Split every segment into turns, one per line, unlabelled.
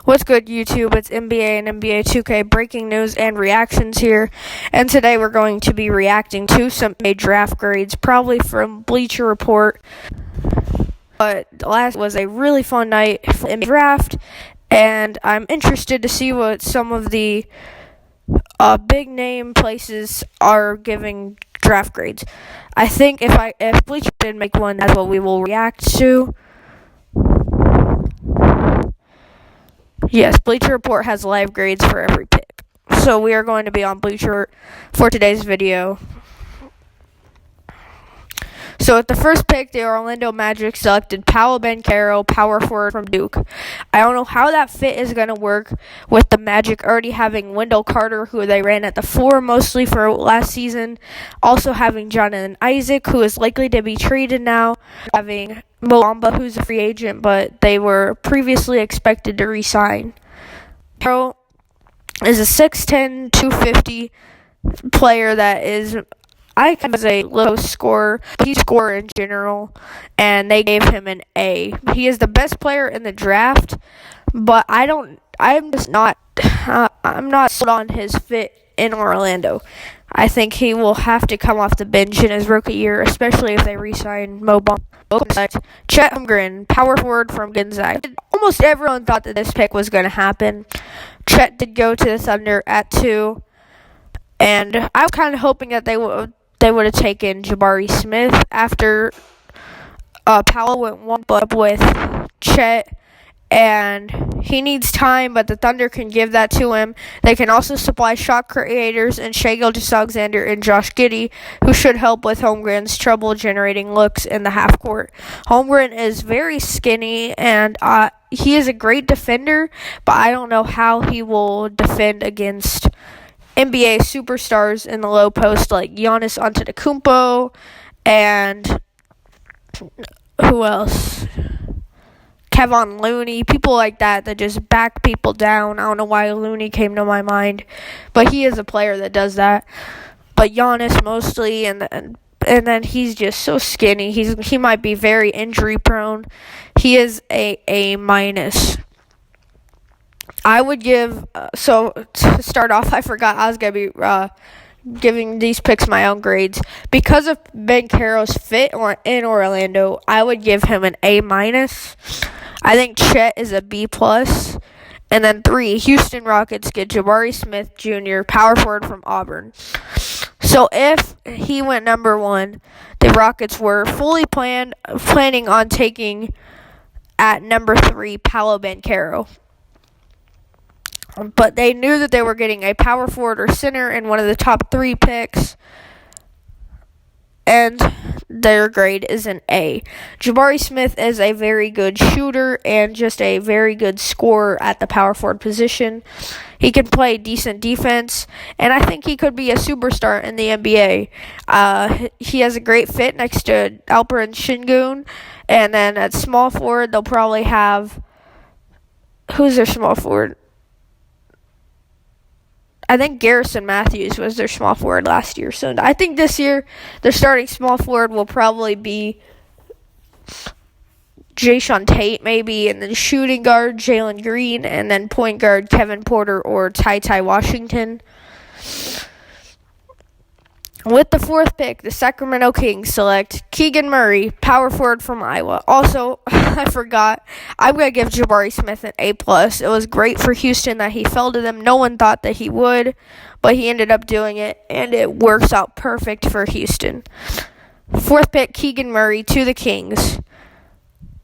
What's good, YouTube? It's NBA and NBA 2K breaking news and reactions here. And today we're going to be reacting to some draft grades, probably from Bleacher Report. But last was a really fun night for the draft, and I'm interested to see what some of the big name places are giving draft grades. I think if Bleacher did make one, that's what we will react to. Yes, Bleacher Report has live grades for every pick. So we are going to be on Bleacher for today's video. So at the first pick, the Orlando Magic selected Paolo Banchero, power forward from Duke. I don't know how that fit is going to work with the Magic already having Wendell Carter, who they ran at the 4 mostly for last season. Also having Jonathan Isaac, who is likely to be traded now. Having Mo Bamba, who's a free agent, but they were previously expected to re-sign. Banchero is a 6'10", 250 player that is... I was a low scorer, but he scored in general, and they gave him an A. He is the best player in the draft, but I'm not sold on his fit in Orlando. I think he will have to come off the bench in his rookie year, especially if they re-sign Mo Bamba. Chet Holmgren, power forward from Gonzaga. Almost everyone thought that this pick was going to happen. Chet did go to the Thunder at 2, and I was kind of hoping that they would have taken Jabari Smith after Paolo went one up with Chet, and he needs time, but the Thunder can give that to him. They can also supply shot creators in Shai Gilgeous-Alexander and Josh Giddey, who should help with Holmgren's trouble generating looks in the half court. Holmgren is very skinny, and he is a great defender, but I don't know how he will defend against NBA superstars in the low post like Giannis Antetokounmpo and who else? Kevon Looney, people like that just back people down. I don't know why Looney came to my mind, but he is a player that does that. But Giannis mostly, and then he's just so skinny. He might be very injury prone. He is a minus. I would give, so to start off, I forgot I was going to be giving these picks my own grades. Because of Banchero's fit in Orlando, I would give him an A-. I think Chet is a B+. And then 3, Houston Rockets get Jabari Smith Jr., power forward from Auburn. So if he went number 1, the Rockets were fully planning on taking at number 3, Paolo Banchero. But they knew that they were getting a power forward or center in one of the top 3 picks, and their grade is an A. Jabari Smith is a very good shooter and just a very good scorer at the power forward position. He can play decent defense, and I think he could be a superstar in the NBA. He has a great fit next to Alperen Sengun, and then at small forward, they'll probably have... Who's their small forward? I think Garrison Matthews was their small forward last year. So I think this year their starting small forward will probably be Jae'Sean Tate maybe, and then shooting guard Jalen Green, and then point guard Kevin Porter or Ty Washington. With the 4th pick, the Sacramento Kings select Keegan Murray, power forward from Iowa. Also, I forgot, I'm going to give Jabari Smith an A+. It was great for Houston that he fell to them. No one thought that he would, but he ended up doing it, and it works out perfect for Houston. 4th pick, Keegan Murray to the Kings.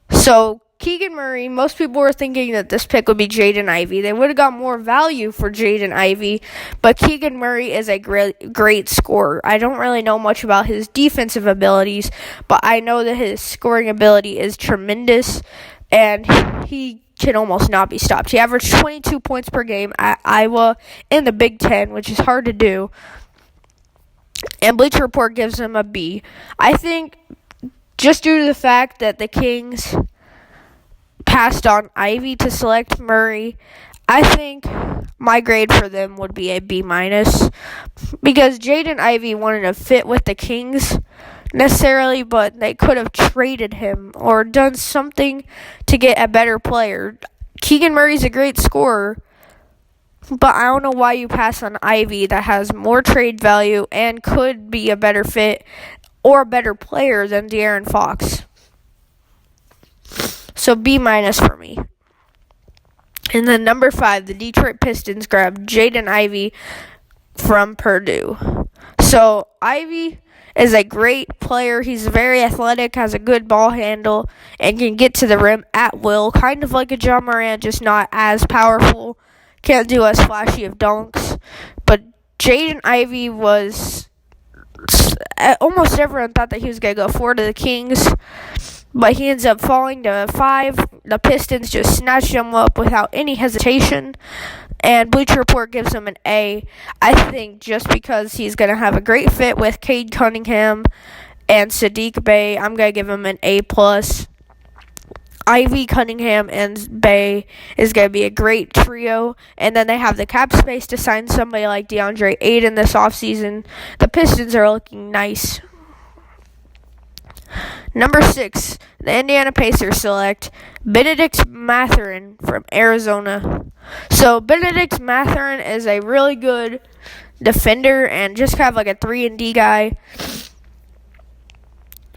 So, Keegan Murray, most people were thinking that this pick would be Jaden Ivey. They would have got more value for Jaden Ivey, but Keegan Murray is a great scorer. I don't really know much about his defensive abilities, but I know that his scoring ability is tremendous, and he can almost not be stopped. He averaged 22 points per game at Iowa in the Big Ten, which is hard to do, and Bleacher Report gives him a B. I think just due to the fact that the Kings passed on Ivy to select Murray, I think my grade for them would be a B-, because Jaden Ivey wanted to fit with the Kings necessarily, but they could have traded him or done something to get a better player. Keegan Murray's a great scorer, but I don't know why you pass on Ivy that has more trade value and could be a better fit or a better player than De'Aaron Fox. So B- for me. And then number 5, the Detroit Pistons grabbed Jaden Ivey from Purdue. So Ivey is a great player. He's very athletic, has a good ball handle, and can get to the rim at will. Kind of like a John Morant, just not as powerful. Can't do as flashy of dunks. But Jaden Ivey was... almost everyone thought that he was going to go 4 to the Kings. But he ends up falling to 5. The Pistons just snatched him up without any hesitation. And Bleacher Report gives him an A. I think just because he's going to have a great fit with Cade Cunningham and Sadiq Bey, I'm going to give him an A+. Ivy, Cunningham, and Bey is going to be a great trio. And then they have the cap space to sign somebody like DeAndre Ayton this offseason. The Pistons are looking nice. Number 6, the Indiana Pacers select Benedict Mathurin from Arizona. So Benedict Mathurin is a really good defender and just kind of like a 3-and-D guy.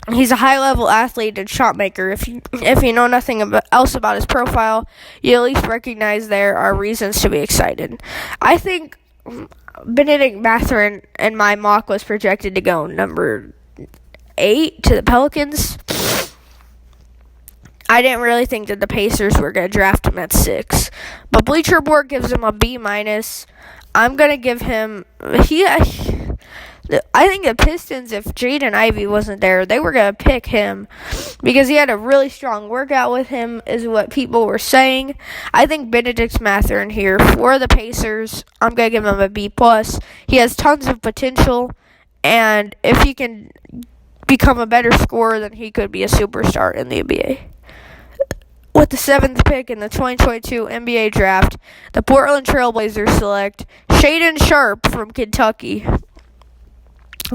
He's a high-level athlete and shot maker. If you know nothing else about his profile, you at least recognize there are reasons to be excited. I think Benedict Mathurin in my mock was projected to go number 8 to the Pelicans. I didn't really think that the Pacers were going to draft him at 6. But Bleacher Report gives him a B-. I'm going to give him... I think the Pistons, if Jaden Ivey wasn't there, they were going to pick him because he had a really strong workout with him, is what people were saying. I think Benedict Mathurin here for the Pacers, I'm going to give him a B+. He has tons of potential, and if he can become a better scorer, then he could be a superstar in the NBA. With the 7th pick in the 2022 NBA draft, the Portland Trail Blazers select Shaedon Sharpe from Kentucky.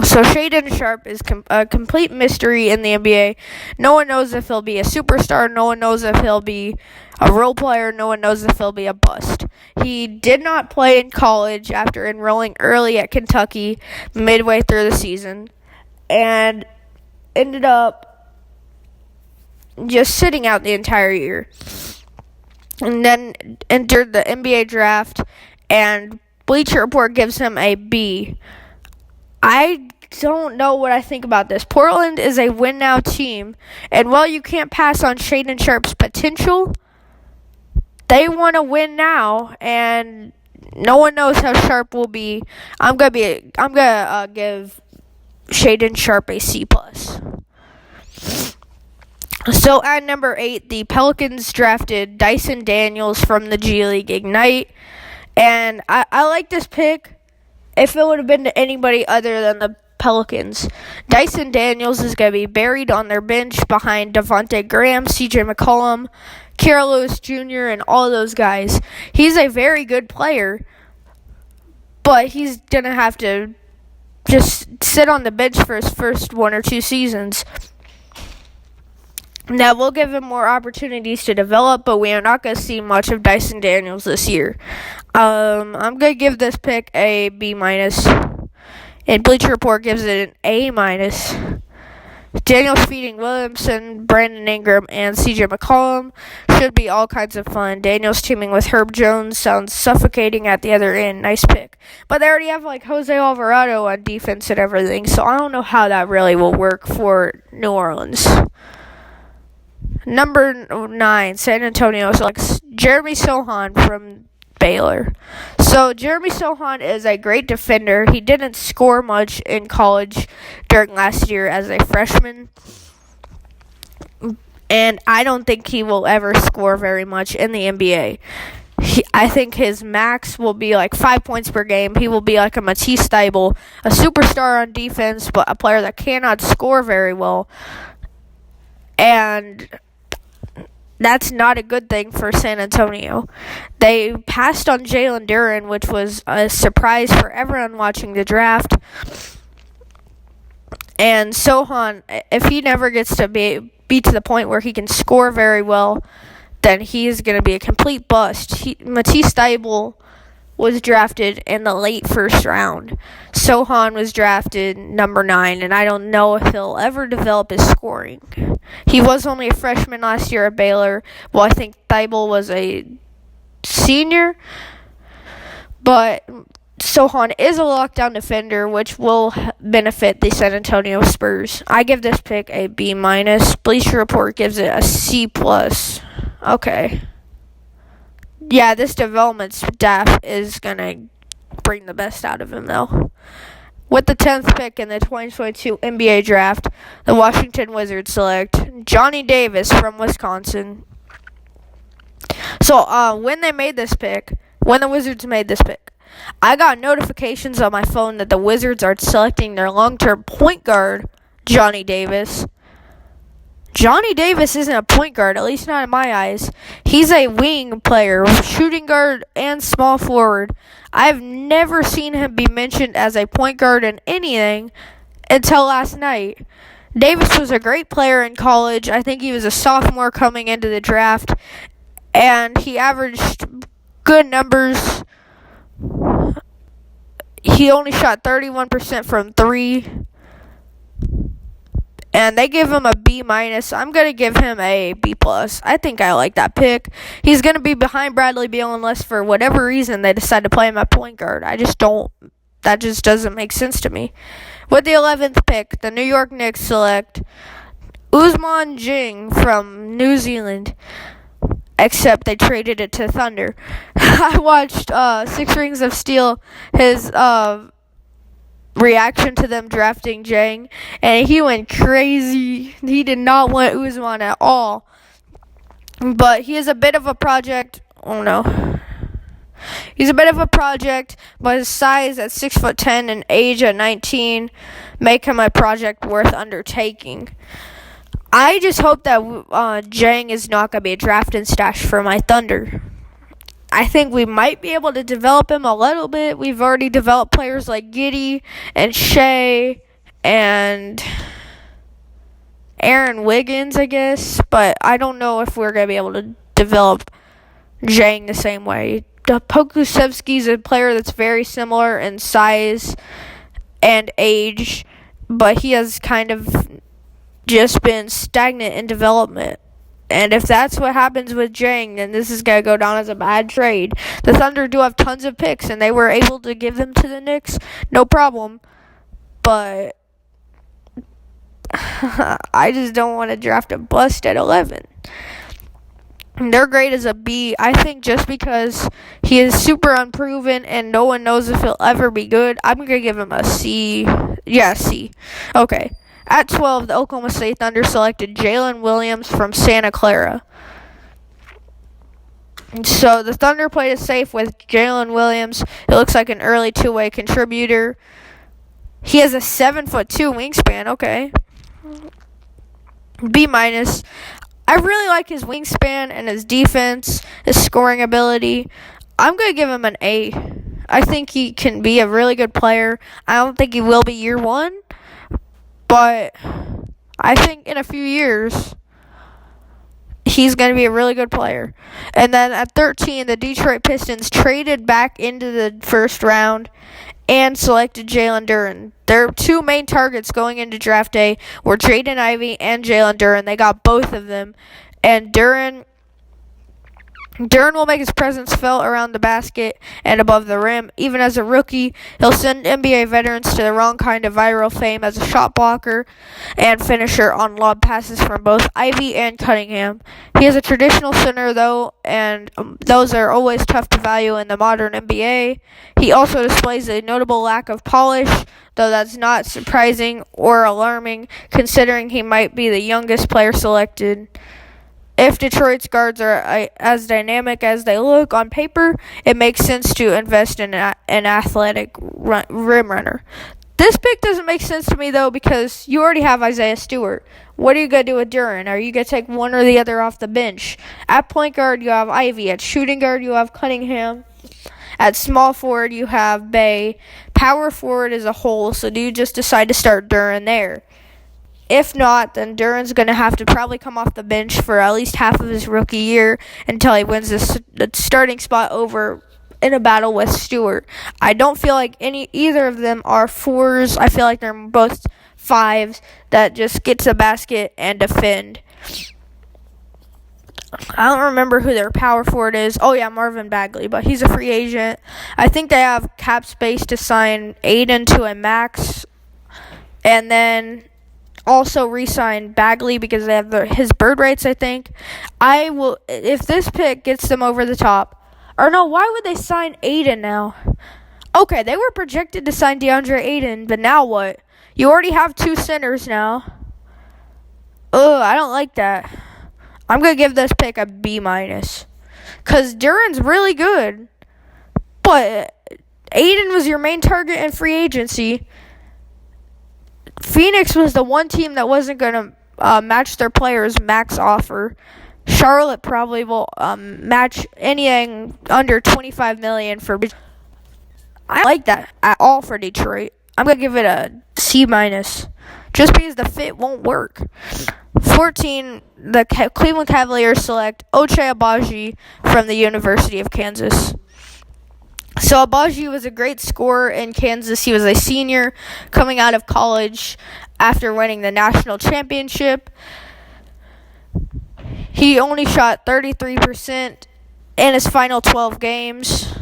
So Shaedon Sharpe is a complete mystery in the NBA. No one knows if he'll be a superstar. No one knows if he'll be a role player. No one knows if he'll be a bust. He did not play in college after enrolling early at Kentucky midway through the season, and ended up just sitting out the entire year. And then entered the NBA draft, and Bleacher Report gives him a B. I don't know what I think about this. Portland is a win-now team, and while you can't pass on Shaedon Sharpe's potential, they want to win now, and no one knows how Sharpe will be. I'm gonna give Shaedon Sharpe a C+. So at number 8, the Pelicans drafted Dyson Daniels from the G League Ignite. And I like this pick if it would have been to anybody other than the Pelicans. Dyson Daniels is going to be buried on their bench behind Devontae Graham, CJ McCollum, Kira Lewis Jr., and all those guys. He's a very good player, but he's going to have to just sit on the bench for his first 1 or 2 seasons. Now, we'll give him more opportunities to develop, but we are not going to see much of Dyson Daniels this year. I'm going to give this pick a B-, and Bleacher Report gives it an A-. Daniels feeding Williamson, Brandon Ingram, and CJ McCollum should be all kinds of fun. Daniels teaming with Herb Jones sounds suffocating at the other end. Nice pick. But they already have Jose Alvarado on defense and everything, so I don't know how that really will work for New Orleans. Number 9, San Antonio selects Jeremy Sohan from Baylor. So Jeremy Sohan is a great defender. He didn't score much in college during last year as a freshman, and I don't think he will ever score very much in the NBA. I think his max will be 5 points per game. He will be like a Matisse Thybulle, a superstar on defense, but a player that cannot score very well. And that's not a good thing for San Antonio. They passed on Jalen Duren, which was a surprise for everyone watching the draft. And Sohan, if he never gets to be to the point where he can score very well, then he is going to be a complete bust. Matisse Thybulle was drafted in the late first round. Sohan was drafted number 9, and I don't know if he'll ever develop his scoring. He was only a freshman last year at Baylor. Well, I think Thybulle was a senior, but Sohan is a lockdown defender, which will benefit the San Antonio Spurs. I give this pick a B-. Bleacher Report gives it a C+. Okay. Yeah, this development staff is going to bring the best out of him, though. With the 10th pick in the 2022 NBA Draft, the Washington Wizards select Johnny Davis from Wisconsin. So, when the Wizards made this pick, I got notifications on my phone that the Wizards are selecting their long-term point guard, Johnny Davis. Johnny Davis isn't a point guard, at least not in my eyes. He's a wing player, shooting guard, and small forward. I've never seen him be mentioned as a point guard in anything until last night. Davis was a great player in college. I think he was a sophomore coming into the draft, and he averaged good numbers. He only shot 31% from 3. And they give him a B-. I'm going to give him a B+. I think I like that pick. He's going to be behind Bradley Beal unless for whatever reason they decide to play him at point guard. That just doesn't make sense to me. With the 11th pick, the New York Knicks select Ousmane Dieng from New Zealand. Except they traded it to Thunder. I watched 6 Rings of Steel, his reaction to them drafting Dieng, and he went crazy. He did not want Ousmane at all. But he is a bit of a project. Oh no. He's a bit of a project, but his size at 6'10" and age at 19 make him a project worth undertaking. I just hope that Dieng is not going to be a draft and stash for my Thunder. I think we might be able to develop him a little bit. We've already developed players like Giddey and Shea and Aaron Wiggins, I guess. But I don't know if we're going to be able to develop Dieng the same way. Pokusevski is a player that's very similar in size and age, but he has kind of just been stagnant in development. And if that's what happens with Dieng, then this is going to go down as a bad trade. The Thunder do have tons of picks, and they were able to give them to the Knicks, no problem. But I just don't want to draft a bust at 11. Their grade is a B, I think, just because he is super unproven and no one knows if he'll ever be good. I'm going to give him a C. Yeah, C. Okay. At 12, the Oklahoma State Thunder selected Jalen Williams from Santa Clara. So the Thunder played it safe with Jalen Williams. It looks like an early two-way contributor. He has a 7'2" wingspan. Okay. B-. I really like his wingspan and his defense, his scoring ability. I'm going to give him an A. I think he can be a really good player. I don't think he will be year one, but I think in a few years, he's going to be a really good player. And then at 13, the Detroit Pistons traded back into the first round and selected Jalen Duren. Their two main targets going into draft day were Jaden Ivey and Jalen Duren. They got both of them. And Duren will make his presence felt around the basket and above the rim. Even as a rookie, he'll send NBA veterans to the wrong kind of viral fame as a shot blocker and finisher on lob passes from both Ivey and Cunningham. He is a traditional center, though, and those are always tough to value in the modern NBA. He also displays a notable lack of polish, though that's not surprising or alarming, considering he might be the youngest player selected. If Detroit's guards are as dynamic as they look on paper, it makes sense to invest in an athletic rim runner. This pick doesn't make sense to me, though, because you already have Isaiah Stewart. What are you going to do with Duren? Are you going to take one or the other off the bench? At point guard, you have Ivy. At shooting guard, you have Cunningham. At small forward, you have Bay. Power forward is a hole, so do you just decide to start Duren there? If not, then Duran's going to have to probably come off the bench for at least half of his rookie year until he wins the starting spot over in a battle with Stewart. I don't feel like either of them are fours. I feel like they're both fives that just get to the basket and defend. I don't remember who their power forward is. Oh, yeah, Marvin Bagley, but he's a free agent. I think they have cap space to sign Aiden to a max, and then also re-sign Bagley because they have his bird rights, I think. If this pick gets them over the top, or no, why would they sign Aiden now? Okay, they were projected to sign DeAndre Aiden, but now what? You already have 2 centers now. I don't like that. I'm going to give this pick a B-. Because Duran's really good. But Aiden was your main target in free agency. Phoenix was the one team that wasn't going to match their players' max offer. Charlotte probably will match anything under $25 million for. I like that at all for Detroit. I'm going to give it a C-, just because the fit won't work. 14, the Cleveland Cavaliers select Ochai Agbaji from the University of Kansas. So Agbaji was a great scorer in Kansas. He was a senior coming out of college after winning the national championship. He only shot 33% in his final 12 games.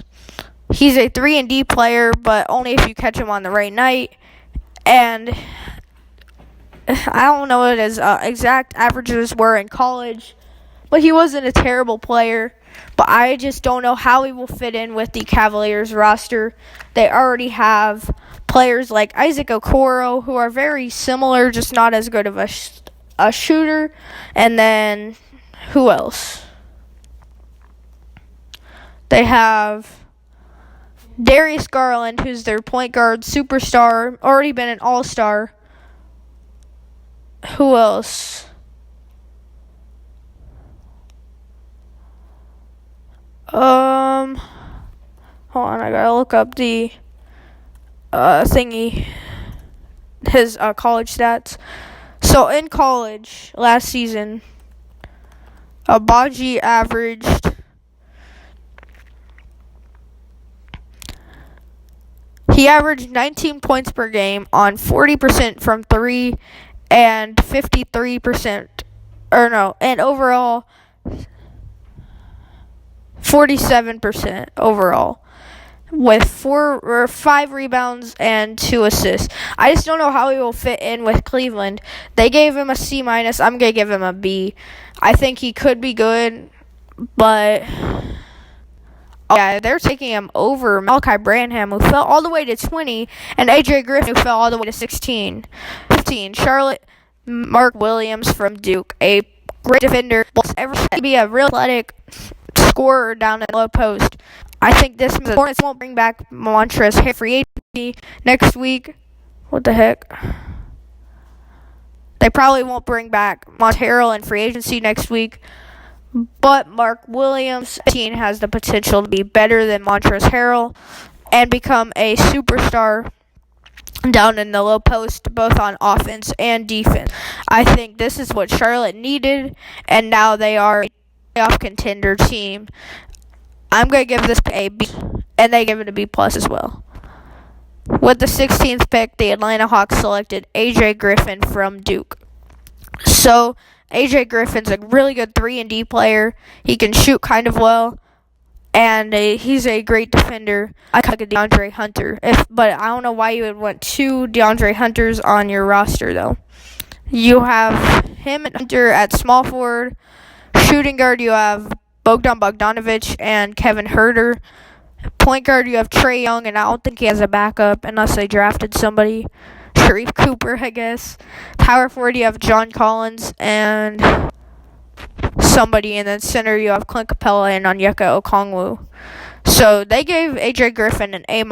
He's a 3-and-D player, but only if you catch him on the right night. And I don't know what his exact averages were in college, but he wasn't a terrible player. But I just don't know how he will fit in with the Cavaliers roster. They already have players like Isaac Okoro, who are very similar, just not as good of a shooter. And then, who else? They have Darius Garland, who's their point guard superstar, already been an all-star. Who else? Hold on, I gotta look up the thingy, his college stats. So in college last season, Agbaji averaged. He averaged 19 points per game on 40% from 3 and 53%, and overall 47% overall, with 5 rebounds and 2 assists. I just don't know how he will fit in with Cleveland. They gave him a C-. I'm going to give him a B. I think he could be good, but yeah, they're taking him over Malachi Branham, who fell all the way to 20, and AJ Griffin, who fell all the way to 16. 15, Charlotte, Mark Williams from Duke, a great defender, will ever be a real athletic scorer down at the low post. I think this Hornets won't bring back Montrezl Harrell free agency next week. What the heck? They probably won't bring back Montrezl Harrell in free agency next week. But Mark Williams' team has the potential to be better than Montrezl Harrell and become a superstar down in the low post, both on offense and defense. I think this is what Charlotte needed, and now they are a playoff contender team. I'm going to give this a B, and they give it a B+ as well. With the 16th pick, the Atlanta Hawks selected AJ Griffin from Duke. So AJ Griffin's a really good 3-and-D player. He can shoot kind of well, and he's a great defender. I like a DeAndre Hunter, but I don't know why you would want 2 DeAndre Hunters on your roster, though. You have him and Hunter at small forward. Shooting guard, you have Bogdan Bogdanovic and Kevin Huerter. Point guard, you have Trae Young, and I don't think he has a backup unless they drafted somebody. Sharif Cooper, I guess. Power forward, you have John Collins and somebody, and then center, you have Clint Capella and Onyeka Okongwu. So they gave AJ Griffin an A-.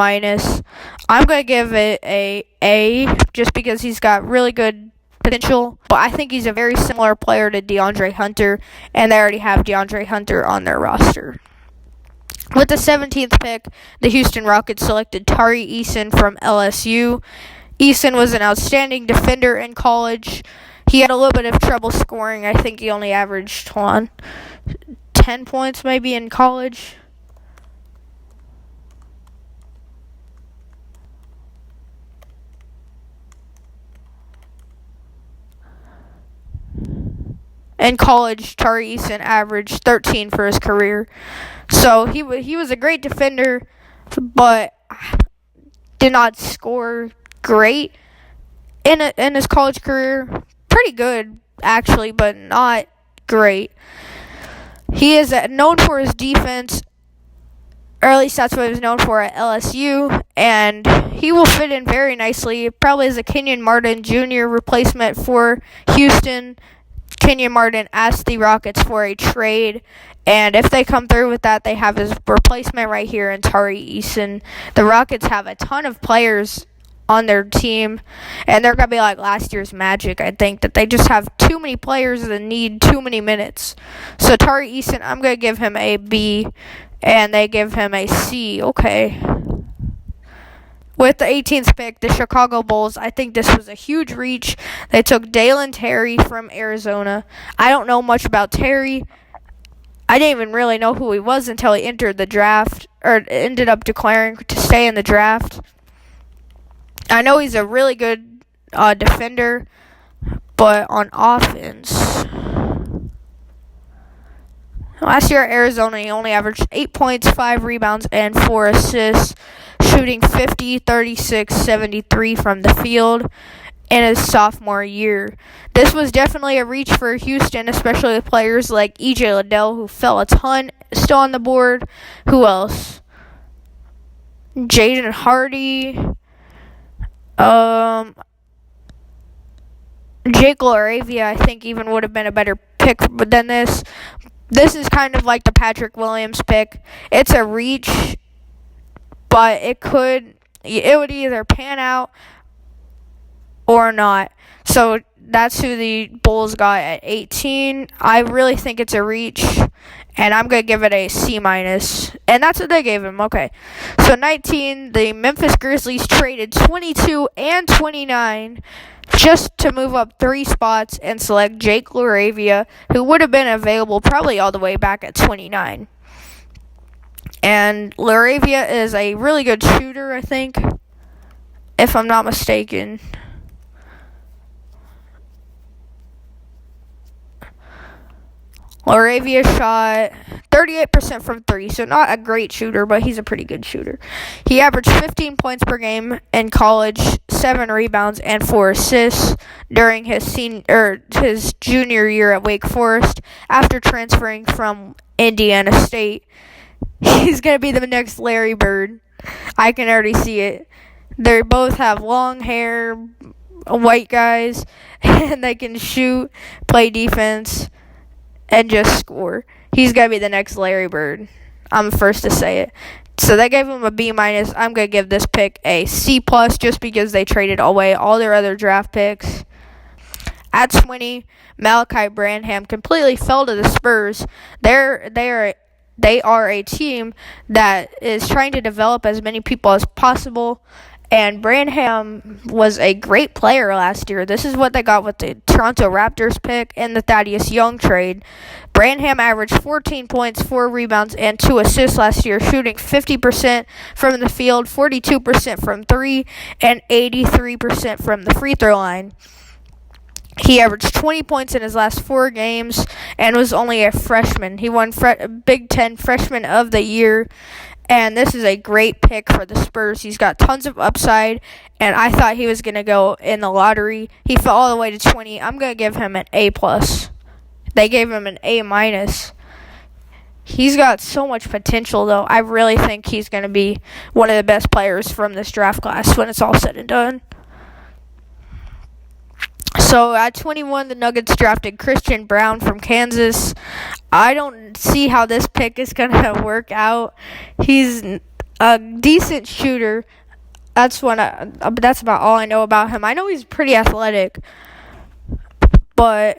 I'm going to give it A just because he's got really good potential, but I think he's a very similar player to DeAndre Hunter, and they already have DeAndre Hunter on their roster. With the 17th pick, the Houston Rockets selected Tari Eason from LSU. Eason was an outstanding defender in college. He had a little bit of trouble scoring. I think he only averaged 10 points maybe in college. In college, Tari Eason averaged 13 for his career. So he was a great defender, but did not score great in his college career. Pretty good, actually, but not great. He is known for his defense, or at least that's what he was known for at LSU, and he will fit in very nicely, probably as a Kenyon Martin Jr. replacement for Houston. Kenyon Martin asked the Rockets for a trade, and if they come through with that, they have his replacement right here in Tari Eason. The Rockets have a ton of players on their team, and they're going to be like last year's Magic, I think, that they just have too many players that need too many minutes. So Tari Eason, I'm going to give him a B, and they give him a C. Okay. With the 18th pick, the Chicago Bulls, I think this was a huge reach. They took Dalen Terry from Arizona. I don't know much about Terry. I didn't even really know who he was until he entered the draft, or ended up declaring to stay in the draft. I know he's a really good defender, but on offense, last year at Arizona, he only averaged 8 points, 5 rebounds, and 4 assists, shooting 50, 36, 73 from the field in his sophomore year. This was definitely a reach for Houston, especially with players like E.J. Liddell, who fell a ton, still on the board. Who else? Jaden Hardy. Jake LaRavia, I think, even would have been a better pick than this. This is kind of like the Patrick Williams pick. It's a reach, but it would either pan out or not. So that's who the Bulls got at 18. I really think it's a reach, and I'm going to give it a C-. And that's what they gave him. Okay. So 19, the Memphis Grizzlies traded 22 and 29 just to move up 3 spots and select Jake LaRavia, who would have been available probably all the way back at 29. And LaRavia is a really good shooter, I think, if I'm not mistaken. LaRavia shot 38% from 3, so not a great shooter, but he's a pretty good shooter. He averaged 15 points per game in college, 7 rebounds, and 4 assists during his junior year at Wake Forest after transferring from Indiana State. He's going to be the next Larry Bird. I can already see it. They both have long hair, white guys, and they can shoot, play defense, and just score. He's going to be the next Larry Bird. I'm the first to say it. So they gave him a B-. I'm going to give this pick a C+ just because they traded away all their other draft picks. At 20, Malachi Branham completely fell to the Spurs. They are a team that is trying to develop as many people as possible. And Branham was a great player last year. This is what they got with the Toronto Raptors pick and the Thaddeus Young trade. Branham averaged 14 points, 4 rebounds, and 2 assists last year, shooting 50% from the field, 42% from 3, and 83% from the free throw line. He averaged 20 points in his last 4 games and was only a freshman. He won Big Ten Freshman of the Year. And this is a great pick for the Spurs. He's got tons of upside, and I thought he was going to go in the lottery. He fell all the way to 20. I'm going to give him an A+. They gave him an A-. He's got so much potential, though. I really think he's going to be one of the best players from this draft class when it's all said and done. So at 21, the Nuggets drafted Christian Brown from Kansas. I don't see how this pick is going to work out. He's a decent shooter. That's about all I know about him. I know he's pretty athletic, but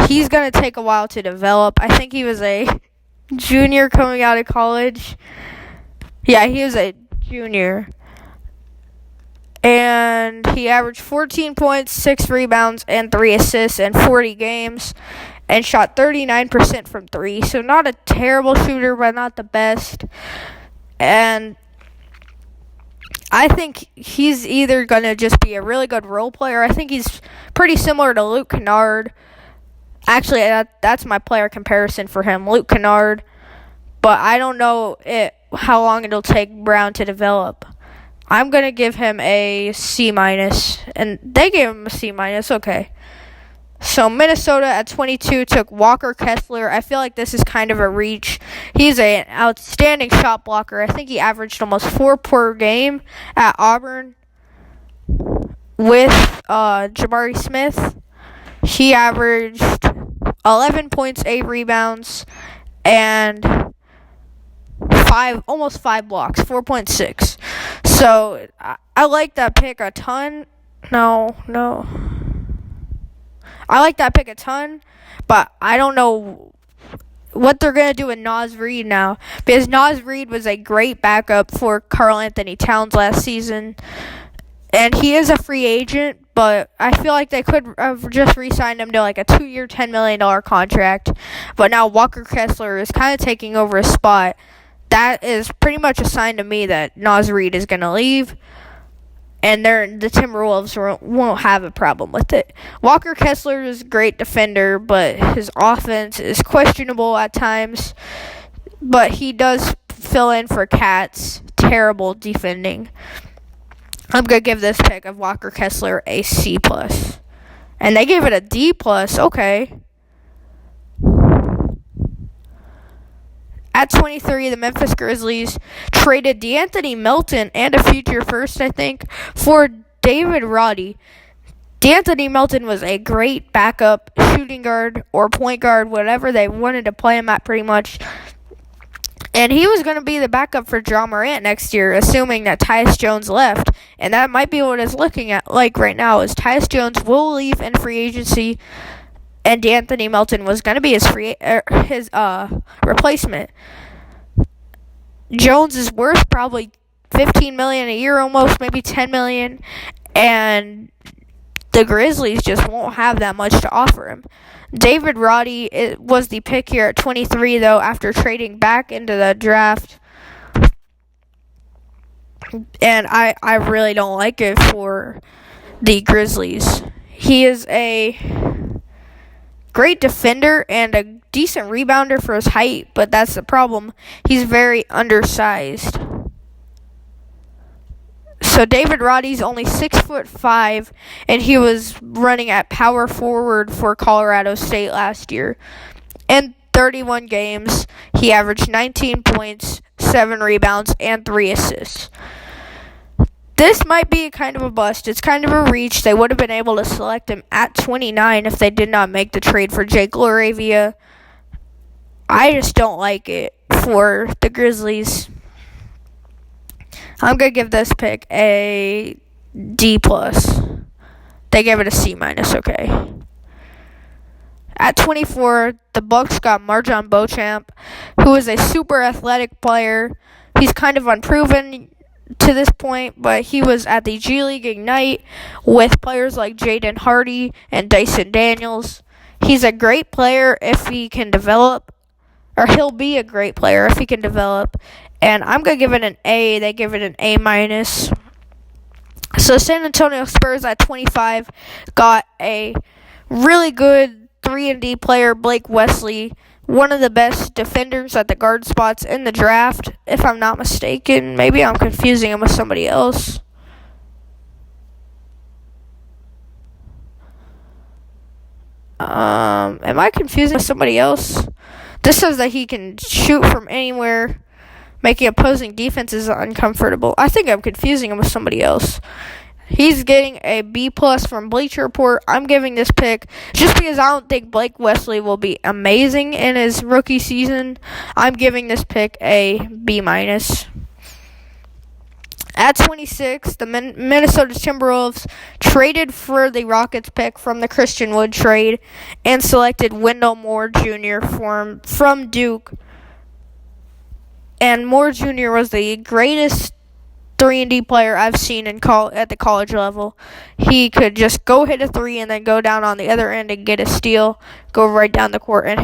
he's going to take a while to develop. I think he was a junior coming out of college. Yeah, he was a junior. and he averaged 14 points, 6 rebounds, and 3 assists in 40 games, and shot 39% from 3. So not a terrible shooter, but not the best. And I think he's either going to just be a really good role player. I think he's pretty similar to Luke Kennard. Actually, that's my player comparison for him, Luke Kennard. But I don't know how long it'll take Brown to develop. I'm going to give him a C-, and they gave him a C-. Okay. So Minnesota at 22 took Walker Kessler. I feel like this is kind of a reach. He's an outstanding shot blocker. I think he averaged almost 4 per game at Auburn with Jabari Smith. He averaged 11 points, 8 rebounds, and almost 5 blocks, 4.6. So I like that pick a ton. No. I like that pick a ton, but I don't know what they're going to do with Naz Reid now, because Naz Reid was a great backup for Karl Anthony Towns last season, and he is a free agent, but I feel like they could have just re-signed him to like a 2-year, $10 million contract, but now Walker Kessler is kind of taking over his spot. That is pretty much a sign to me that Naz Reid is going to leave, and the Timberwolves won't have a problem with it. Walker Kessler is a great defender, but his offense is questionable at times. But he does fill in for Cat's terrible defending. I'm going to give this pick of Walker Kessler a C+. And they gave it a D+. Okay. At 23, the Memphis Grizzlies traded DeAnthony Melton and a future first, I think, for David Roddy. DeAnthony Melton was a great backup shooting guard or point guard, whatever they wanted to play him at pretty much. And he was going to be the backup for Ja Morant next year, assuming that Tyus Jones left. And that might be what it's looking at like right now, is Tyus Jones will leave in free agency, and DeAnthony Melton was going to be his replacement. Jones is worth probably $15 million a year, almost maybe $10 million, and the Grizzlies just won't have that much to offer him. David Roddy was the pick here at 23, though, after trading back into the draft, and I really don't like it for the Grizzlies. He is a great defender and a decent rebounder for his height, but that's the problem. He's very undersized. So David Roddy's only 6'5", and he was running at power forward for Colorado State last year. In 31 games, he averaged 19 points, 7 rebounds, and 3 assists. This might be kind of a bust. It's kind of a reach. They would have been able to select him at 29 if they did not make the trade for Jake LaRavia. I just don't like it for the Grizzlies. I'm going to give this pick a D+. They gave it a C-, okay. At 24, the Bucks got MarJon Beauchamp, who is a super athletic player. He's kind of unproven to this point, but he was at the G League Ignite with players like Jaden Hardy and Dyson Daniels. He's a great player if he can develop, or he'll be a great player if he can develop, and I'm going to give it an A. They give it an A-. So San Antonio Spurs at 25 got a really good 3-and-D player, Blake Wesley, one of the best defenders at the guard spots in the draft, if I'm not mistaken. Maybe I'm confusing him with somebody else. Am I confusing with somebody else? This says that he can shoot from anywhere, making opposing defenses uncomfortable. I think I'm confusing him with somebody else. He's getting a B+ from Bleacher Report. I'm giving this pick just because I don't think Blake Wesley will be amazing in his rookie season. I'm giving this pick a B-. At 26, the Minnesota Timberwolves traded for the Rockets pick from the Christian Wood trade and selected Wendell Moore Jr. from Duke. And Moore Jr. was the greatest 3-and-D player I've seen at the college level. He could just go hit a three and then go down on the other end and get a steal, go right down the court and